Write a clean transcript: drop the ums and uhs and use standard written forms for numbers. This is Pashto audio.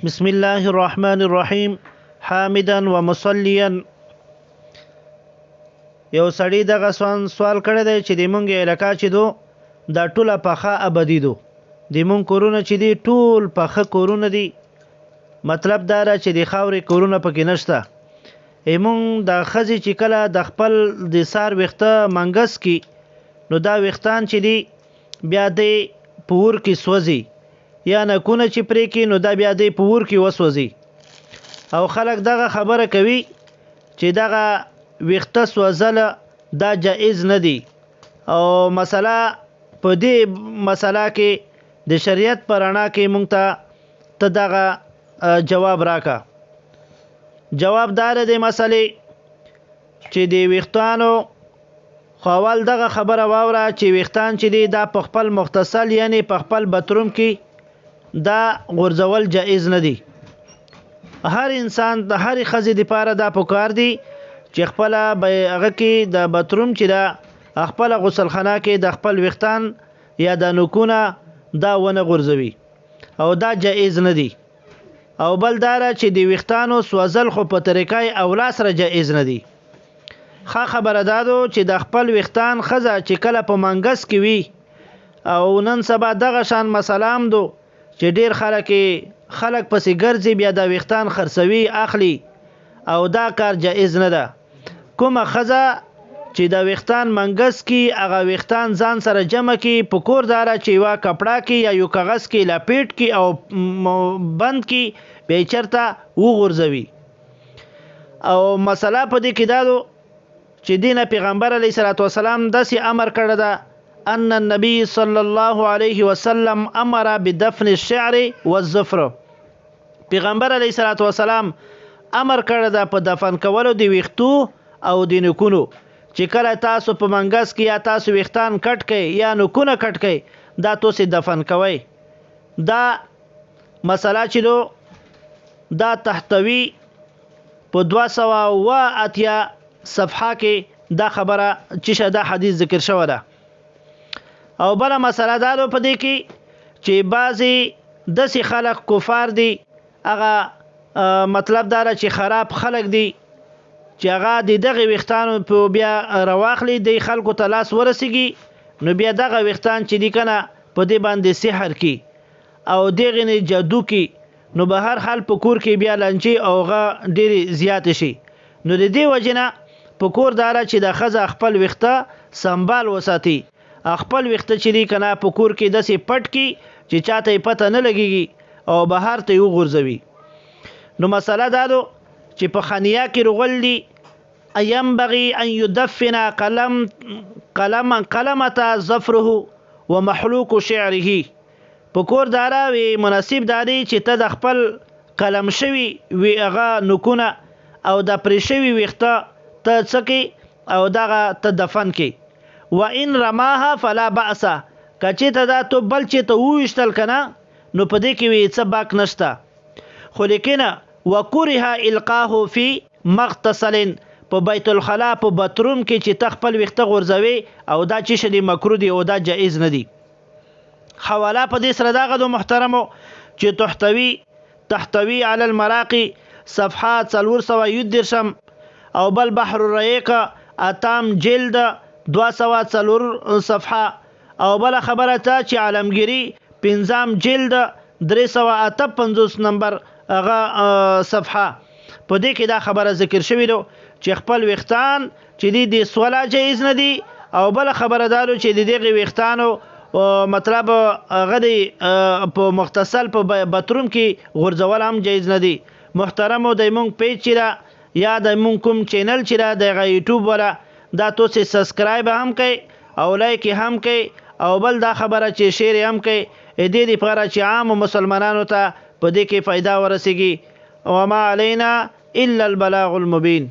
بسم الله الرحمن الرحیم حامدا ومصلیا. یو سړی دغه سوال کړی دی چې د مونږ علاقه چې دو دا ټوله پخه ابدي دو، د مونږ کورونه چې دی ټول پخه کورونه دي. مطلب دا را چې د خاورې کورونه پکې نشته. مونږ د ښځې چې کله د خپل د سار ویښته منګس کی نو دا ویښتان چې دی بیا د پور کې سوځي یا نکونه چې پرې کې نو دا بیا د پور کې وسوځي. او خلک دغه خبره کوي چې دغه ویښته سوځله دا جائز نه دی. او مسله په دې مسله کې د شریعت په رڼا کې مونږ ته دغه جواب راکا. جواب دار د مسلې چې د ویښتانو خو دغه خبره واوره چې ویښتان چې دی دا په خپل مختصل یعنی په خپل باتروم کې دا غورځول جائز نه دی. هر انسان د هر ښځې دپاره دا پکار دی چې خپل هغه کې د باتروم چې دا خپل غسلخانه کې د خپل ویښتان یا د نوکونه دا ونه غورځوي او دا جائز نه دی. او بل داره چې د ویښتانو سوځل خو په طریقې اولا سره جائز نه دی. ښه خبره دا ده چې د خپل ویښتان ښځه چې کله په منګس کې وي او نن سبا دغه شان مسله هم دو چې ډیر خلک پسې ګرځي بیا د ویښتان خرڅوي اخلي او دا کار جائز نه ده. کومه ښځه چې د ویښتان منګس کې هغه ویښتان ځان سره جمع کې په کور داره چې یوه کپړه کې یا یو کاغذ کې لپیټ کې او بند کې بیا چېرته وغورځوي. او مسله په دې کې دا ده چې دین پیغمبر علیه الصلاۃ والسلام داسې امر کړی ده ان النبي صلی الله علیه وسلم امر بدفن الشعر والظفر. پیغمبر علیه الصلاۃ والسلام امر کړی ده په دفن کولو د ویښتو او د نوکونو چې کله تاسو په منګس کې یا تاسو ویښتان کټ کړئ یا نوکونه کټ کړئ دا تاسو دفن کوئ. دا مسله چې دو دا تحتوي په 280 صفحه کې دا خبره چې دا حدیث ذکر شوی ده. او بله مسله دا ده په دې کې چې بعضې داسې خلک کفار دي هغه مطلب دا ده چې خراب خلک دي چې هغه د دغه ویښتانو په بیا رواخلي د خلکو ته لاس ورسیږي نو بیا دغه ویښتان چې دي کنه په دې باندې سحر کی او دغه نه جادو کی نو به هر حال په کور کې بیا لنچي او غا ډېری زیات شي. نو د دې وجنه په کور داره چې د ښځه خپل ویښته سنبال وساتي، خپل ویښته چې دی کنه په کور کې داسې پټ کی چې چاته یې پته نه لګیږي او بهر ته یې وغورځوي. نو مسله دا ده چې په خانیه کې رغول دي ينبغي ان يدفن قلمة ظفره ومحلوق شعره. په کور داره وی مناسب دادی چې ته د خپل قلم شوي وی هغه نوکونه او د پرې شوي ویښته ته څکې او دغه ته دفن کې. و ان رماها فلا بأس، که چېرته دا تو بل چېرته وویشتل که نه نو په دې کې وی څه باک نشته. خو لیکنه وکره القاه فی مغتسل، په بیت الخلا په باتروم کې چې ته خپل ویښته غورځوي او دا چې شدي مکروه دی او دا جائز نه دی. حواله په دې سره دغه د محترمو چې تحتوي علی المراقي صفحه 410 او بل بحر الرقیق اتام جلد 204 صفحه او بل خبره ته چې عالمگیری 5 جلد 358 نمبر هغه صفحه په دې کې دا خبره ذکر شوې ده چې خپل ویښتان چې د سولا جایز نه دي. او بل خبره دارو چې د دغه ویښتانو مطلب هغه دی په مختصل په باتروم کې غورځول هم جایز نه دي. محترمو د مونږ پیج چې دا یا د مونږ کوم چینل چې دا د یوټیوب ولا دا تاسو سبسکرایب هم کړئ او لایک هم کړئ او بل دا خبره چې شیر هم کړئ دې لپاره چې عام مسلمانانو ته په دې کې فائدہ ورسیږي. وما علینا الا البلاغ المبین.